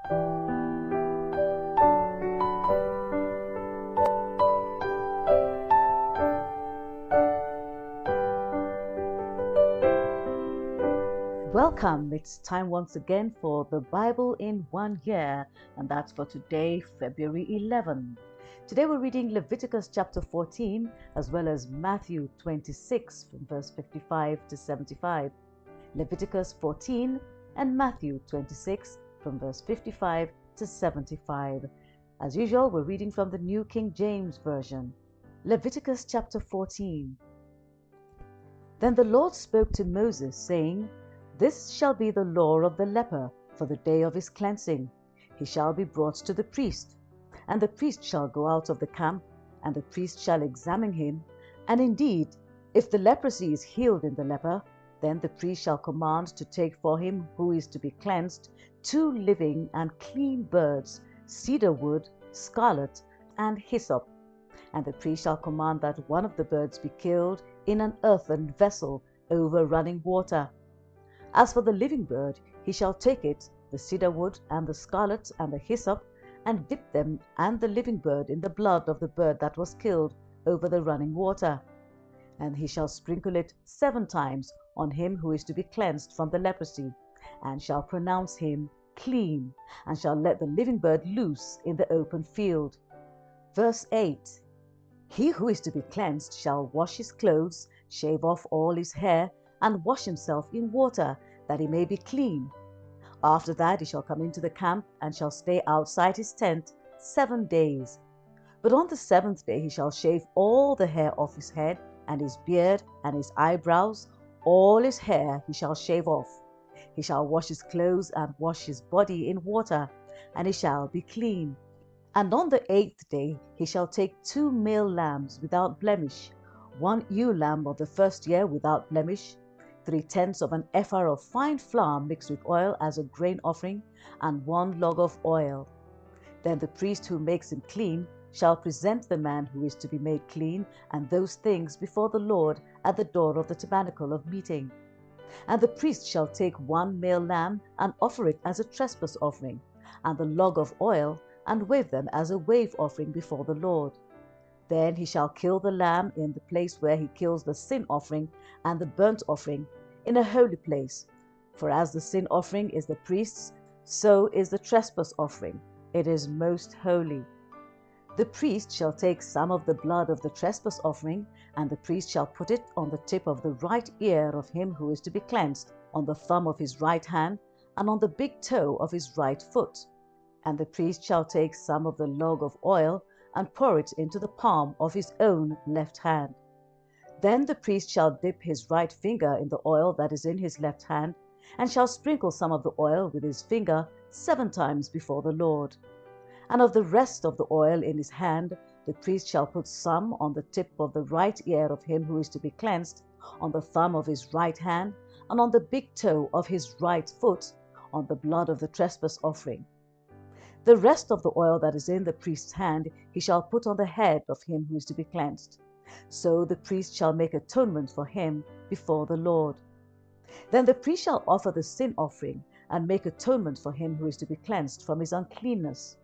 Welcome. It's time once again for the Bible in 1 year, and that's for today, February 11. Today we're reading Leviticus chapter 14 as well as Matthew 26 from verse 55 to 75. Leviticus 14 and Matthew 26 from verse 55 to 75. As usual, we're reading from the New King James Version. Leviticus chapter 14. Then the Lord spoke to Moses, saying, This shall be the law of the leper for the day of his cleansing. He shall be brought to the priest, and the priest shall go out of the camp, and the priest shall examine him. And indeed, if the leprosy is healed in the leper, then the priest shall command to take for him who is to be cleansed 2 living and clean birds, cedar wood, scarlet, and hyssop. And the priest shall command that one of the birds be killed in an earthen vessel over running water. As for the living bird, he shall take it, the cedar wood, and the scarlet, and the hyssop, and dip them and the living bird in the blood of the bird that was killed over the running water. And he shall sprinkle it 7 times on him who is to be cleansed from the leprosy, and shall pronounce him clean, and shall let the living bird loose in the open field. Verse 8. He who is to be cleansed shall wash his clothes, shave off all his hair, and wash himself in water, that he may be clean. After that he shall come into the camp, and shall stay outside his tent 7 days. But on the 7th day he shall shave all the hair off his head, and his beard, and his eyebrows, all his hair he shall shave off. He shall wash his clothes, and wash his body in water, and he shall be clean. And on the 8th day he shall take 2 male lambs without blemish, 1 ewe lamb of the first year without blemish, 3/10 of an ephah of fine flour mixed with oil as a grain offering, and 1 log of oil. Then the priest who makes him clean shall present the man who is to be made clean and those things before the Lord at the door of the tabernacle of meeting. And the priest shall take 1 male lamb and offer it as a trespass offering, and the log of oil, and wave them as a wave offering before the Lord. Then he shall kill the lamb in the place where he kills the sin offering and the burnt offering, in a holy place. For as the sin offering is the priest's, so is the trespass offering. It is most holy. The priest shall take some of the blood of the trespass offering, and the priest shall put it on the tip of the right ear of him who is to be cleansed, on the thumb of his right hand, and on the big toe of his right foot. And the priest shall take some of the log of oil, and pour it into the palm of his own left hand. Then the priest shall dip his right finger in the oil that is in his left hand, and shall sprinkle some of the oil with his finger 7 times before the Lord. And of the rest of the oil in his hand, the priest shall put some on the tip of the right ear of him who is to be cleansed, on the thumb of his right hand, and on the big toe of his right foot, on the blood of the trespass offering. The rest of the oil that is in the priest's hand he shall put on the head of him who is to be cleansed. So the priest shall make atonement for him before the Lord. Then the priest shall offer the sin offering, and make atonement for him who is to be cleansed from his uncleanness.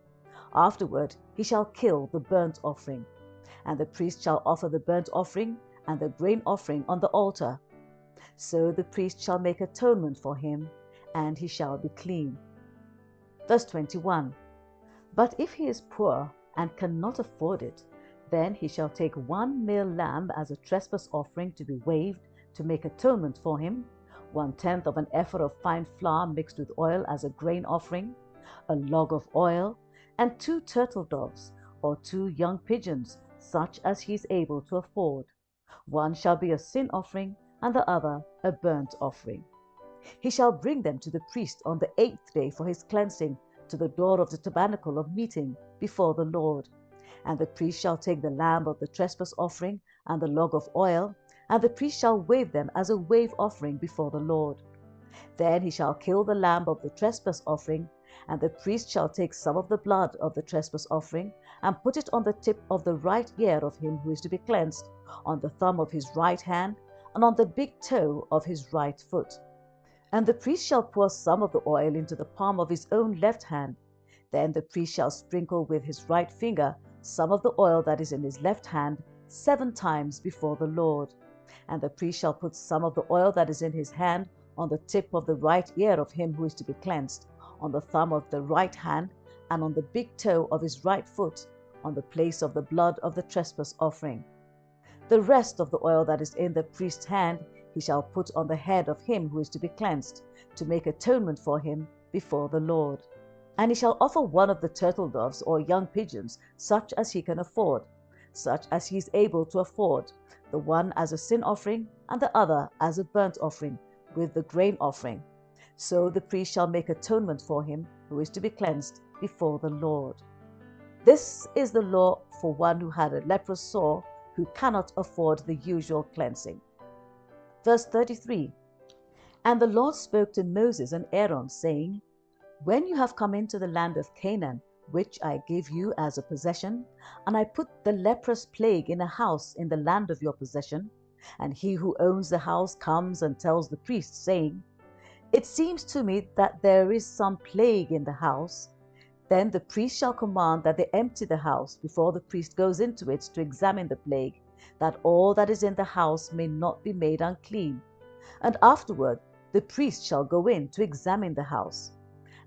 Afterward he shall kill the burnt offering. And the priest shall offer the burnt offering and the grain offering on the altar. So the priest shall make atonement for him, and he shall be clean. Verse 21. But if he is poor and cannot afford it, then he shall take 1 male lamb as a trespass offering to be waved, to make atonement for him, 1/10 of an ephah of fine flour mixed with oil as a grain offering, a log of oil, and 2 turtle doves, or 2 young pigeons, such as he is able to afford. One shall be a sin offering, and the other a burnt offering. He shall bring them to the priest on the 8th day for his cleansing, to the door of the tabernacle of meeting before the Lord. And the priest shall take the lamb of the trespass offering and the log of oil, and the priest shall wave them as a wave offering before the Lord. Then he shall kill the lamb of the trespass offering, and the priest shall take some of the blood of the trespass offering, and put it on the tip of the right ear of him who is to be cleansed, on the thumb of his right hand, and on the big toe of his right foot. And the priest shall pour some of the oil into the palm of his own left hand, Then the priest shall sprinkle with his right finger some of the oil that is in his left hand 7 times before the Lord. And the priest shall put some of the oil that is in his hand on the tip of the right ear of him who is to be cleansed, on the thumb of the right hand, and on the big toe of his right foot, on the place of the blood of the trespass offering. The rest of the oil that is in the priest's hand he shall put on the head of him who is to be cleansed, to make atonement for him before the Lord. And he shall offer one of the turtle doves or young pigeons, such as he can afford, such as he is able to afford, the one as a sin offering and the other as a burnt offering, with the grain offering. So the priest shall make atonement for him who is to be cleansed before the Lord. This is the law for one who had a leprous sore, who cannot afford the usual cleansing. Verse 33. And the Lord spoke to Moses and Aaron, saying, When you have come into the land of Canaan, which I give you as a possession, and I put the leprous plague in a house in the land of your possession, and he who owns the house comes and tells the priest, saying, It seems to me that there is some plague in the house, then the priest shall command that they empty the house before the priest goes into it to examine the plague, that all that is in the house may not be made unclean. And afterward the priest shall go in to examine the house.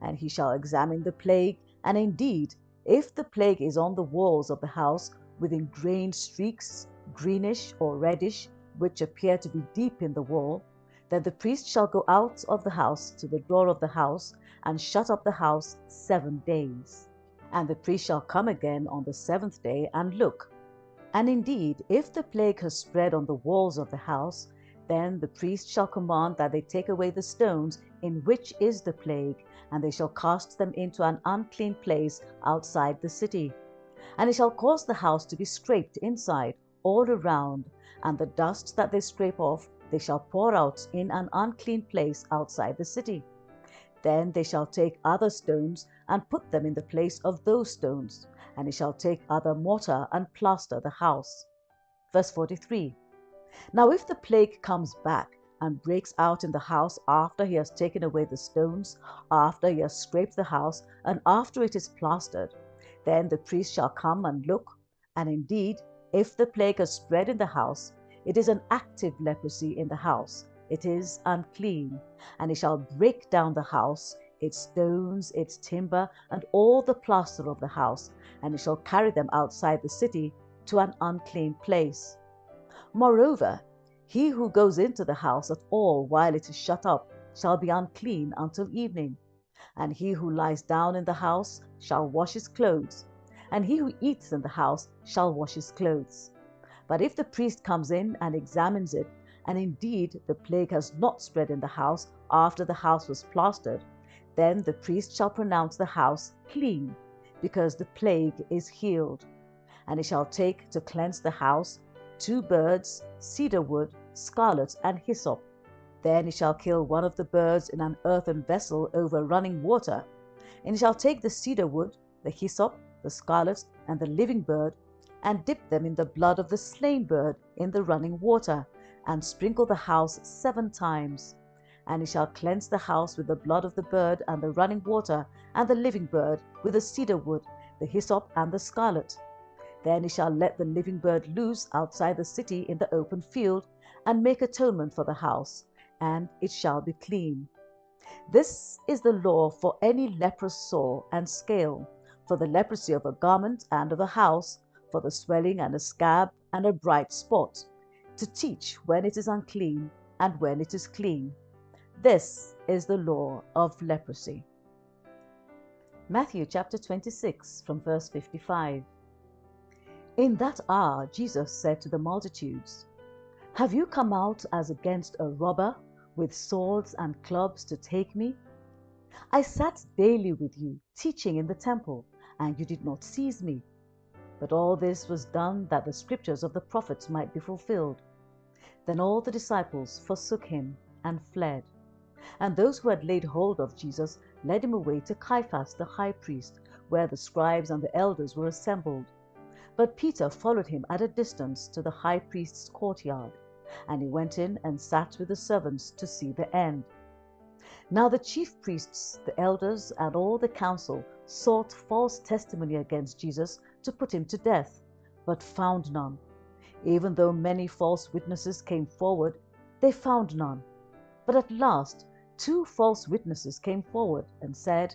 And he shall examine the plague, and indeed, if the plague is on the walls of the house, with ingrained streaks, greenish or reddish, which appear to be deep in the wall, then the priest shall go out of the house to the door of the house, and shut up the house 7 days. And the priest shall come again on the 7th day and look. And indeed, if the plague has spread on the walls of the house, then the priest shall command that they take away the stones in which is the plague, and they shall cast them into an unclean place outside the city. And he shall cause the house to be scraped inside, all around, and the dust that they scrape off they shall pour out in an unclean place outside the city. Then they shall take other stones and put them in the place of those stones, and he shall take other mortar and plaster the house. Verse 43. Now if the plague comes back and breaks out in the house after he has taken away the stones, after he has scraped the house, and after it is plastered, then the priest shall come and look, and indeed, if the plague has spread in the house, it is an active leprosy in the house, it is unclean, and he shall break down the house, its stones, its timber, and all the plaster of the house, and he shall carry them outside the city to an unclean place. Moreover, he who goes into the house at all while it is shut up shall be unclean until evening. And he who lies down in the house shall wash his clothes, and he who eats in the house shall wash his clothes. But if the priest comes in and examines it, and indeed the plague has not spread in the house after the house was plastered, then the priest shall pronounce the house clean, because the plague is healed. And he shall take to cleanse the house 2 birds, cedar wood, scarlet, and hyssop. Then he shall kill one of the birds in an earthen vessel over running water. And he shall take the cedar wood, the hyssop, the scarlet, and the living bird, and dip them in the blood of the slain bird in the running water, and sprinkle the house 7 times. And he shall cleanse the house with the blood of the bird and the running water, and the living bird, with the cedar wood, the hyssop, and the scarlet. Then he shall let the living bird loose outside the city in the open field, and make atonement for the house, and it shall be clean. This is the law for any leprous sore and scale, for the leprosy of a garment and of a house, for the swelling and a scab and a bright spot, to teach when it is unclean and when it is clean. This is the law of leprosy. Matthew chapter 26 from verse 55. In that hour Jesus said to the multitudes, Have you come out as against a robber, with swords and clubs to take me? I sat daily with you, teaching in the temple, and you did not seize me. But all this was done that the scriptures of the prophets might be fulfilled. Then all the disciples forsook him and fled. And those who had laid hold of Jesus led him away to Caiaphas the high priest, where the scribes and the elders were assembled. But Peter followed him at a distance to the high priest's courtyard, and he went in and sat with the servants to see the end. Now the chief priests, the elders, and all the council sought false testimony against Jesus to put him to death, but found none. Even though many false witnesses came forward, they found none. But at last 2 false witnesses came forward and said,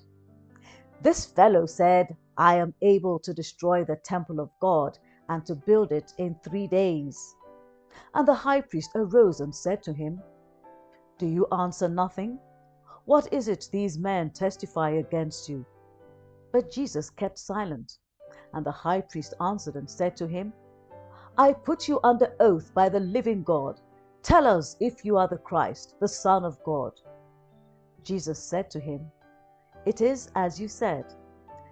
"This fellow said, 'I am able to destroy the temple of God and to build it in 3 days.'" And the high priest arose and said to him, "Do you answer nothing? What is it these men testify against you?" But Jesus kept silent. And the high priest answered and said to him, "I put you under oath by the living God. Tell us if you are the Christ, the Son of God." Jesus said to him, "It is as you said.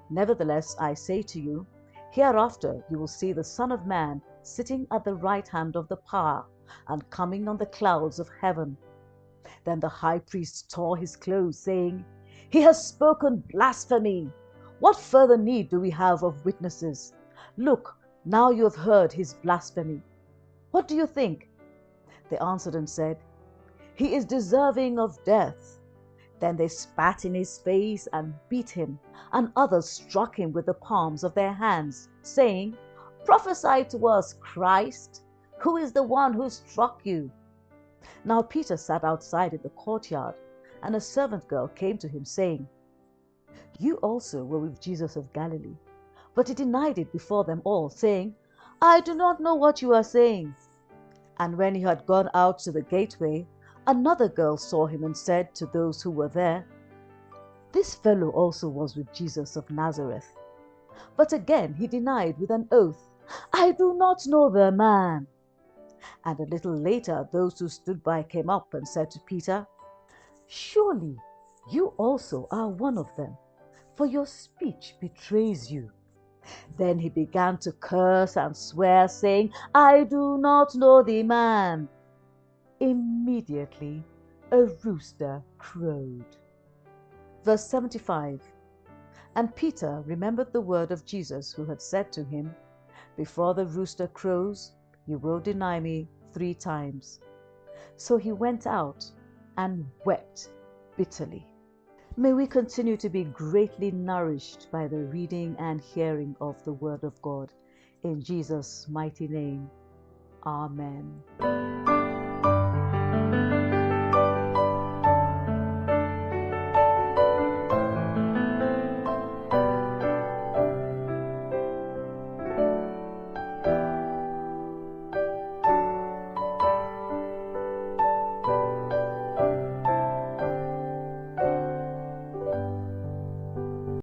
Nevertheless, I say to you, hereafter you will see the Son of Man sitting at the right hand of the power and coming on the clouds of heaven." Then the high priest tore his clothes, saying, "He has spoken blasphemy. What further need do we have of witnesses? Look, now you have heard his blasphemy. What do you think?" They answered and said, "He is deserving of death." Then they spat in his face and beat him, and others struck him with the palms of their hands, saying, "Prophesy to us, Christ. Who is the one who struck you?" Now Peter sat outside in the courtyard, and a servant girl came to him, saying, "You also were with Jesus of Galilee." But he denied it before them all, saying, "I do not know what you are saying." And when he had gone out to the gateway, another girl saw him and said to those who were there, "This fellow also was with Jesus of Nazareth." But again he denied with an oath, "I do not know the man." And a little later those who stood by came up and said to Peter, "Surely you also are one of them, for your speech betrays you." Then he began to curse and swear, saying, "I do not know the man." Immediately a rooster crowed. Verse 75. And Peter remembered the word of Jesus, who had said to him, "Before the rooster crows, you will deny me 3 times." So he went out and wept bitterly. May we continue to be greatly nourished by the reading and hearing of the Word of God. In Jesus' mighty name, Amen.